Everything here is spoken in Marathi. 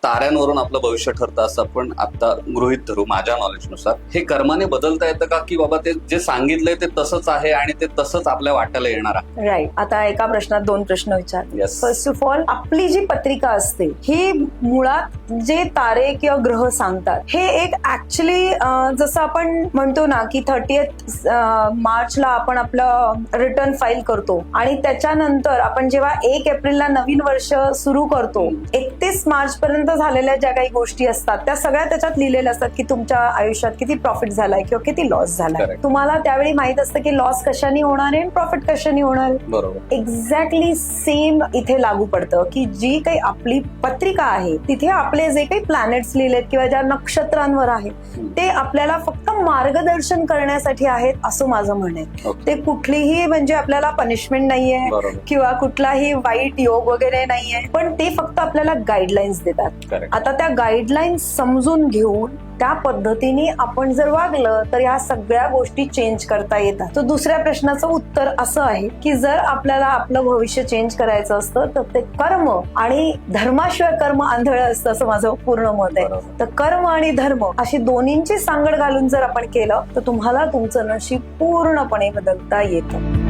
ताऱ्यांवरून आपलं भविष्य ठरतं असं आपण आता गृहीत धरू. माझ्या नॉलेजनुसार हे कर्माने बदलता येतं का, की बाबा ते जे सांगितलंय ते तसंच आहे आणि ते तसंच आपल्या वाट्याला येणार आहे? राईट. आता एका प्रश्नात 2 प्रश्न विचार. Yes. फर्स्ट ऑफ ऑल, आपली जी पत्रिका असते ही मुळात जे तारे किंवा ग्रह सांगतात हे एक ऍक्च्युली जसं आपण म्हणतो ना की 30th मार्चला आपण आपलं रिटर्न फाईल करतो आणि त्याच्यानंतर आपण जेव्हा 1 एप्रिलला नवीन वर्ष सुरू करतो, 31 मार्च पर्यंत झालेल्या ज्या काही गोष्टी असतात त्या सगळ्या त्याच्यात लिहिलेल्या असतात की तुमच्या आयुष्यात किती प्रॉफिट झालाय किंवा किती लॉस झालाय. Correct. तुम्हाला त्यावेळी माहित असतं की लॉस कशाने होणार आहे, प्रॉफिट कशाने होणार आहे. बरोबर. एक्झॅक्टली सेम इथे लागू पडतं की जी काही आपली पत्रिका आहे तिथे आपले जे काही प्लॅनेट्स लिहिलेत किंवा ज्या नक्षत्रांवर आहेत ते आपल्याला फक्त मार्गदर्शन करण्यासाठी आहेत असं माझं म्हणणं आहे. Okay. ते कुठलीही म्हणजे आपल्याला पनिशमेंट नाहीये बरोबर. किंवा कुठलाही वाईट योग वगैरे नाहीये, पण ते फक्त आपल्याला गाईडलाईन्स देतात. Correct. आता त्या गाईडलाईन्स समजून घेऊन त्या पद्धतीने आपण जर वागलं तर ह्या सगळ्या गोष्टी चेंज करता येतात. तर दुसऱ्या प्रश्नाचं उत्तर असं आहे की जर आपल्याला आपलं भविष्य चेंज करायचं असतं तर ते कर्म आणि धर्माशिवाय कर्म आंधळं असतं असं माझं पूर्ण मत आहे. बरोबर. तर कर्म आणि धर्म अशी दोन्हींची सांगड घालून जर आपण केलं तर तुम्हाला तुमचं नशीब पूर्णपणे बदलता येतं.